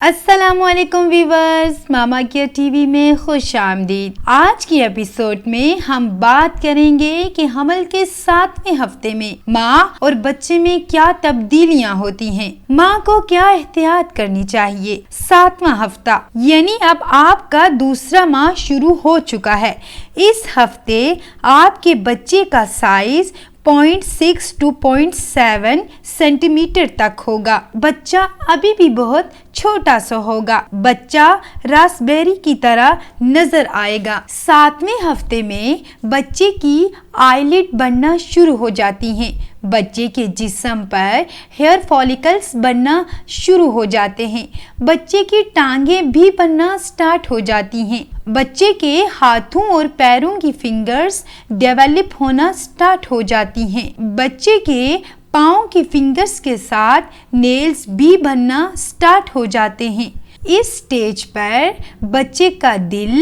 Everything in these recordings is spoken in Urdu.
السلام علیکم ویورز، ماما کیئر ٹی وی میں خوش آمدید۔ آج کی ایپیسوڈ میں ہم بات کریں گے کہ حمل کے 7ویں ہفتے میں ماں اور بچے میں کیا تبدیلیاں ہوتی ہیں، ماں کو کیا احتیاط کرنی چاہیے۔ 7واں ہفتہ یعنی اب آپ کا دوسرا ماہ شروع ہو چکا ہے۔ اس ہفتے آپ کے بچے کا سائز 0.6 to 0.7 سینٹی میٹر تک ہوگا۔ بچہ ابھی بھی بہت چھوٹا سا ہوگا۔ بچہ راسبیری کی طرح نظر آئے گا۔ 7ویں ہفتے میں بچے کی آئی لڈ بننا شروع ہو جاتی ہیں۔ بچے کے جسم پر ہیئر فالیکلز بننا شروع ہو جاتے ہیں۔ بچے کی ٹانگیں بھی بننا سٹارٹ ہو جاتی ہیں۔ بچے کے ہاتھوں اور پیروں کی فنگرز ڈیولپ ہونا سٹارٹ ہو جاتی ہیں۔ بچے کے پاؤں کی فنگرز کے ساتھ نیلز بھی بننا سٹارٹ ہو جاتے ہیں۔ اس سٹیج پر بچے کا دل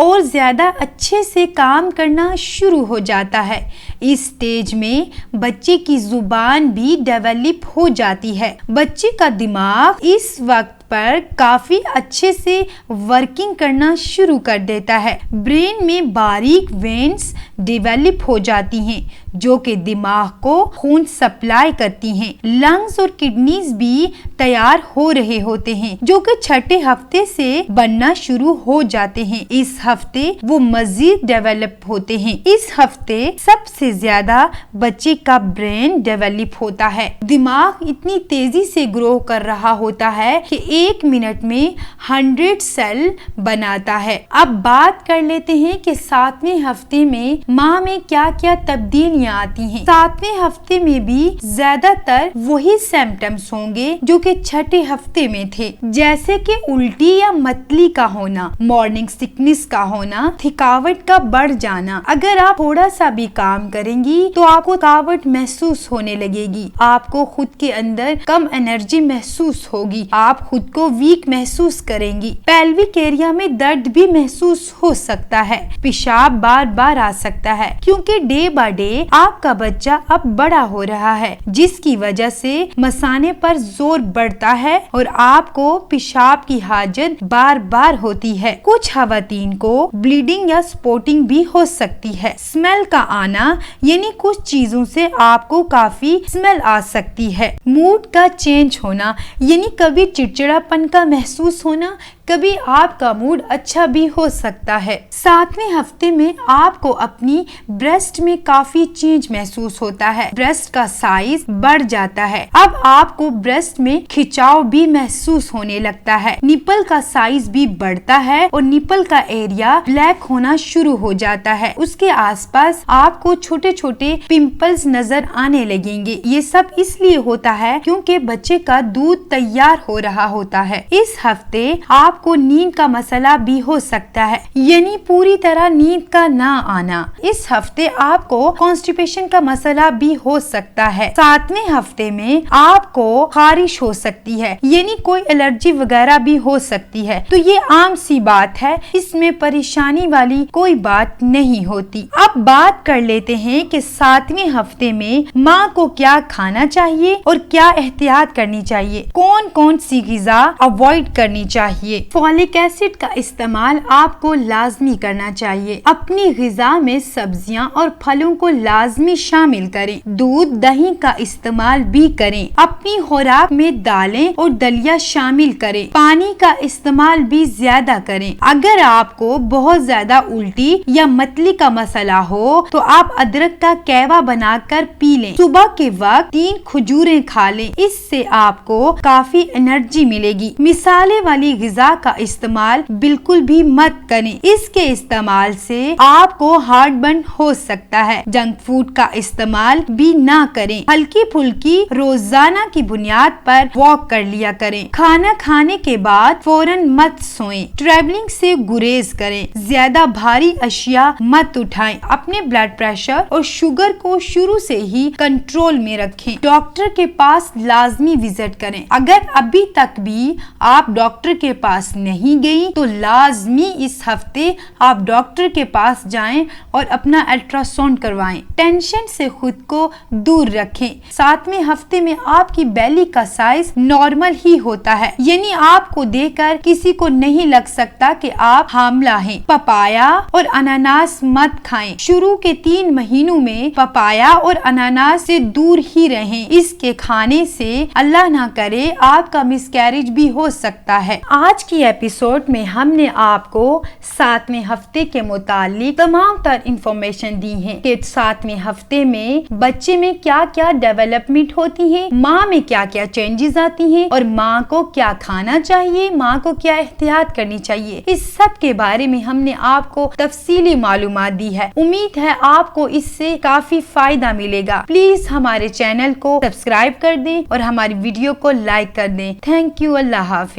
اور زیادہ اچھے سے کام کرنا شروع ہو جاتا ہے۔ اس سٹیج میں بچے کی زبان بھی ڈیولپ ہو جاتی ہے۔ بچے کا دماغ اس وقت پر کافی اچھے سے ورکنگ کرنا شروع کر دیتا ہے۔ برین میں باریک وینز ڈیولپ ہو جاتی ہیں جو کہ دماغ کو خون سپلائی کرتی ہیں۔ لنگز اور کڈنیز بھی تیار ہو رہے ہوتے ہیں جو کہ 6 ہفتے سے بننا شروع ہو جاتے ہیں۔ اس ہفتے وہ مزید ڈیولپ ہوتے ہیں۔ اس ہفتے سب سے زیادہ بچے کا برین ڈیولپ ہوتا ہے۔ دماغ اتنی تیزی سے گرو کر رہا ہوتا ہے کہ 1 منٹ میں 100 سیل بناتا ہے۔ اب بات کر لیتے ہیں کہ 7ویں ہفتے میں ماں میں کیا کیا تبدیلیاں آتی ہیں۔ 7ویں ہفتے میں بھی زیادہ تر وہی سمپٹمز ہوں گے جو کہ 6 ہفتے میں تھے، جیسے کہ الٹی یا متلی کا ہونا، مارننگ سکنس کا ہونا، تھکاوٹ کا بڑھ جانا۔ اگر آپ تھوڑا سا بھی کام کریں گی تو آپ کو تھکاوٹ محسوس ہونے لگے گی، آپ کو خود کے اندر کم انرجی محسوس ہوگی، آپ خود کو ویک محسوس کریں گی۔ پیلوک ایریا میں درد بھی محسوس ہو سکتا ہے۔ پیشاب بار بار آ سکتا ہے کیونکہ ڈے بائی ڈے آپ کا بچہ اب بڑا ہو رہا ہے، جس کی وجہ سے مثانے پر زور بڑھتا ہے اور آپ کو پیشاب کی حاجت بار بار ہوتی ہے۔ کچھ خواتین کو بلیڈنگ یا سپوٹنگ بھی ہو سکتی ہے۔ اسمیل کا آنا یعنی کچھ چیزوں سے آپ کو کافی اسمیل آ سکتی ہے۔ موڈ کا چینج ہونا یعنی کبھی چڑچڑا پن کا محسوس ہونا، کبھی آپ کا موڈ اچھا بھی ہو سکتا ہے۔ 7ویں ہفتے میں آپ کو اپنی بریسٹ میں کافی چینج محسوس ہوتا ہے۔ بریسٹ کا سائز بڑھ جاتا ہے۔ اب آپ کو بریسٹ میں کھچاؤ بھی محسوس ہونے لگتا ہے۔ نپل کا سائز بھی بڑھتا ہے اور نپل کا ایریا بلیک ہونا شروع ہو جاتا ہے۔ اس کے آس پاس آپ کو چھوٹے چھوٹے پمپلز نظر آنے لگیں گے۔ یہ سب اس لیے ہوتا ہے کیونکہ بچے کا دودھ تیار ہو رہا ہوتا ہے۔ اس ہفتے آپ کو نیند کا مسئلہ بھی ہو سکتا ہے، یعنی پوری طرح نیند کا نہ آنا۔ اس ہفتے آپ کو کانسٹیپیشن کا مسئلہ بھی ہو سکتا ہے۔ 7ویں ہفتے میں آپ کو خارش ہو سکتی ہے، یعنی کوئی الرجی وغیرہ بھی ہو سکتی ہے، تو یہ عام سی بات ہے، اس میں پریشانی والی کوئی بات نہیں ہوتی۔ اب بات کر لیتے ہیں کہ 7ویں ہفتے میں ماں کو کیا کھانا چاہیے اور کیا احتیاط کرنی چاہیے، کون کون سی غذا اوائڈ کرنی چاہیے۔ فولک ایسڈ کا استعمال آپ کو لازمی کرنا چاہیے۔ اپنی غذا میں سبزیاں اور پھلوں کو لازمی شامل کریں۔ دودھ دہی کا استعمال بھی کریں۔ اپنی خوراک میں دالیں اور دلیا شامل کریں۔ پانی کا استعمال بھی زیادہ کریں۔ اگر آپ کو بہت زیادہ الٹی یا متلی کا مسئلہ ہو تو آپ ادرک کا قہوہ بنا کر پی لیں۔ صبح کے وقت 3 کھجوریں کھا لیں، اس سے آپ کو کافی انرجی ملے گی۔ مسالے والی غذا کا استعمال بالکل بھی مت کریں، اس کے استعمال سے آپ کو ہارٹ برن ہو سکتا ہے۔ جنک فوڈ کا استعمال بھی نہ کریں۔ ہلکی پھلکی روزانہ کی بنیاد پر واک کر لیا کریں۔ کھانا کھانے کے بعد فوراً مت سوئیں۔ ٹریولنگ سے گریز کریں۔ زیادہ بھاری اشیاء مت اٹھائیں۔ اپنے بلڈ پریشر اور شوگر کو شروع سے ہی کنٹرول میں رکھیں۔ ڈاکٹر کے پاس لازمی وزٹ کریں۔ اگر ابھی تک بھی آپ ڈاکٹر کے پاس نہیں گئی تو لازمی اس ہفتے آپ ڈاکٹر کے پاس جائیں اور اپنا الٹرا ساؤنڈ کروائیں۔ ٹینشن سے خود کو دور رکھیں۔ 7ویں ہفتے میں آپ کی بیلی کا سائز نارمل ہی ہوتا ہے، یعنی آپ کو دیکھ کر کسی کو نہیں لگ سکتا کہ آپ حاملہ ہیں۔ پپایا اور اناناس مت کھائیں۔ شروع کے 3 مہینوں میں پپایا اور اناناس سے دور ہی رہیں۔ اس کے کھانے سے اللہ نہ کرے آپ کا مس کیریج بھی ہو سکتا ہے۔ آج کی ایپیسوڈ میں ہم نے آپ کو 7ویں ہفتے کے متعلق تمام تر انفارمیشن دی ہے کہ 7ویں ہفتے میں بچے میں کیا کیا ڈیولپمنٹ ہوتی ہے، ماں میں کیا کیا چینجز آتی ہیں اور ماں کو کیا کھانا چاہیے، ماں کو کیا احتیاط کرنی چاہیے۔ اس سب کے بارے میں ہم نے آپ کو تفصیلی معلومات دی ہے۔ امید ہے آپ کو اس سے کافی فائدہ ملے گا۔ پلیز ہمارے چینل کو سبسکرائب کر دیں اور ہماری ویڈیو کو لائک کر دیں۔ Thank you. اللہ حافظ۔